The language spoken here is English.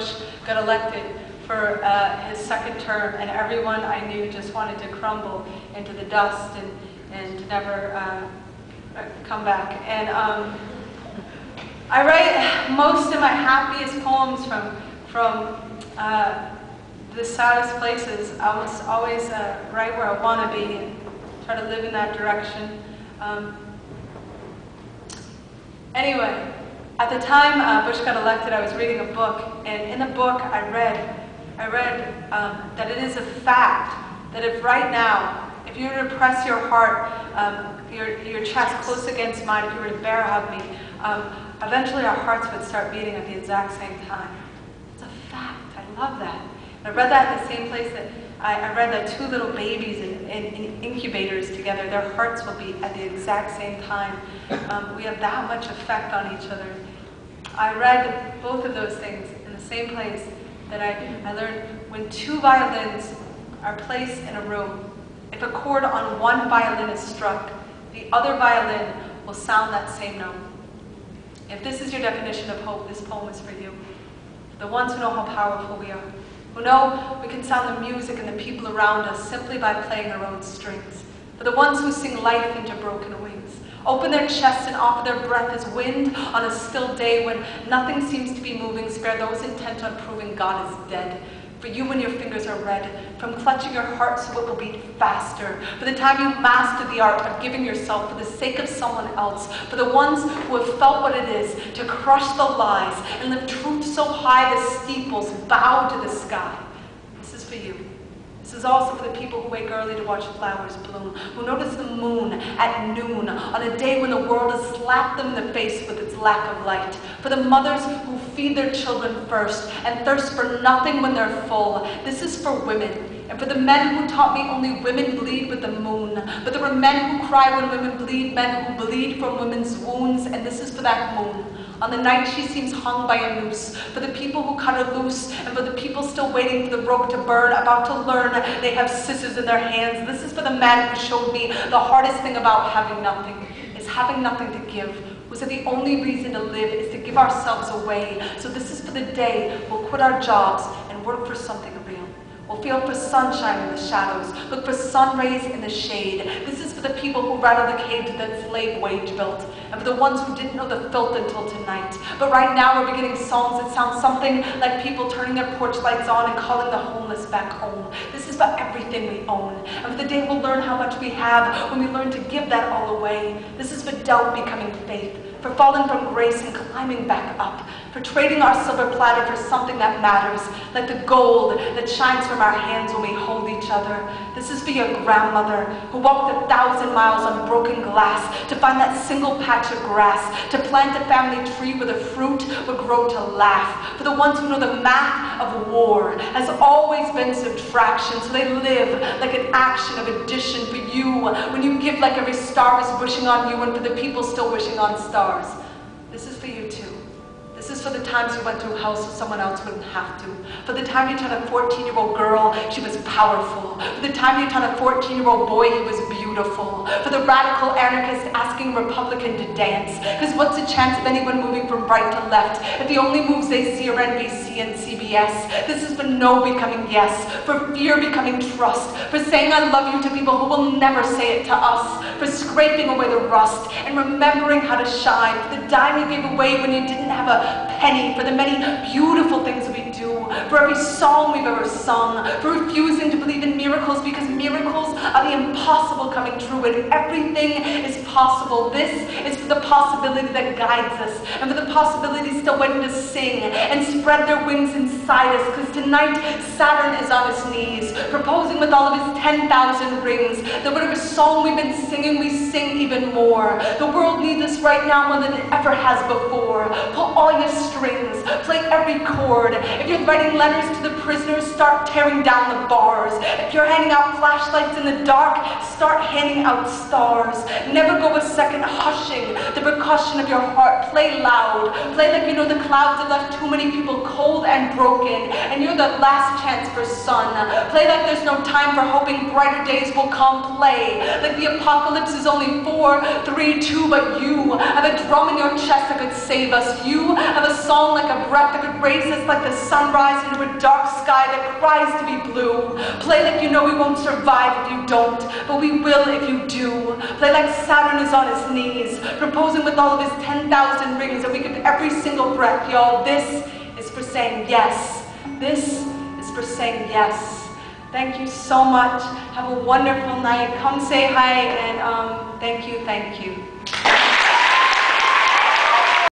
Bush got elected for his second term, and everyone I knew just wanted to crumble into the dust and never come back. And I write most of my happiest poems from the saddest places. I was always right where I want to be and try to live in that direction. Anyway, at the time Bush got elected, I was reading a book, and in the book I read that it is a fact that if right now, if you were to press your heart, your chest close against mine, if you were to bear hug me, eventually our hearts would start beating at the exact same time. It's a fact. I love that. I read that at the same place that I read that two little babies in incubators together, their hearts will beat at the exact same time. We have that much effect on each other. I read both of those things in the same place that I learned when two violins are placed in a room, if a chord on one violin is struck, the other violin will sound that same note. If this is your definition of hope, this poem is for you. The ones who know how powerful we are, who know we can sound the music and the people around us simply by playing our own strings. For the ones who sing life into broken wings, open their chests and offer their breath as wind on a still day when nothing seems to be moving. Spare those intent on proving God is dead. For you when your fingers are red, from clutching your heart so it will beat faster. For the time you master the art of giving yourself for the sake of someone else. For the ones who have felt what it is to crush the lies and live truth so high the steeples bow to the sky. This is for you. This is also for the people who wake early to watch flowers bloom, who notice the moon at noon on a day when the world has slapped them in the face with its lack of light. For the mothers who feed their children first and thirst for nothing when they're full. This is for women. And for the men who taught me only women bleed with the moon. But there were men who cry when women bleed, men who bleed from women's wounds, and this is for that moon. On the night she seems hung by a noose, for the people who cut her loose, and for the people still waiting for the rope to burn, about to learn they have scissors in their hands. This is for the man who showed me the hardest thing about having nothing, is having nothing to give. Who said the only reason to live is to give ourselves away. So this is for the day we'll quit our jobs and work for something real. We'll feel for sunshine in the shadows, look for sun rays in the shade. This is for the people who rattled the cage that slave wage built, and for the ones who didn't know the filth until tonight. But right now we're beginning songs that sound something like people turning their porch lights on and calling the homeless back home. This is for everything we own, and for the day we'll learn how much we have when we learn to give that all away. This is for doubt becoming faith, for falling from grace and climbing back up, for trading our silver platter for something that matters, like the gold that shines from our hands when we hold each other. This is for your grandmother who walked 1,000 miles on broken glass to find that single patch of grass, to plant a family tree where the fruit would grow to laugh. For the ones who know the math of war has always been subtraction, so they live like an action of addition. For you, when you give like every star is wishing on you, and for the people still wishing on stars. This is for you too. This is for the times you went through hell so someone else wouldn't have to. For the time you taught a 14-year-old girl she was powerful. For the time you taught a 14-year-old boy he was beautiful. For the radical anarchist asking a Republican to dance. Because what's the chance of anyone moving from right to left if the only moves they see are NBC and CBS? This is for no becoming yes. For fear becoming trust. For saying I love you to people who will never say it to us. For scraping away the rust and remembering how to shine. For the dime you gave away when you didn't have a penny. For the many beautiful things we do. For every song we've ever sung. For refusing to believe in miracles because miracles are the impossible coming true and everything is possible. This is for the possibility that guides us and for the possibility still waiting to sing and spread their wings inside us, because tonight Saturn is on his knees proposing with all of his 10,000 rings that whatever song we've been singing, we sing even more. The world needs us right now more than it ever has before. Pull all your strings, play every chord. If you're writing writing letters to the prisoners, start tearing down the bars. If you're handing out flashlights in the dark, start handing out stars. Never go a second hushing the percussion of your heart. Play loud. Play like you know the clouds have left too many people cold and broken, and you're the last chance for sun. Play like there's no time for hoping brighter days will come. Play like the apocalypse is only 4, 3, 2, but you have a drum in your chest that could save us. You have a song like a breath that could raise us like the sunrise into a dark sky that cries to be blue. Play like you know we won't survive if you don't, but we will if you do. Play like Saturn is on his knees, proposing with all of his 10,000 rings that we give every single breath, y'all. This is for saying yes. This is for saying yes. Thank you so much. Have a wonderful night. Come say hi, and thank you, thank you.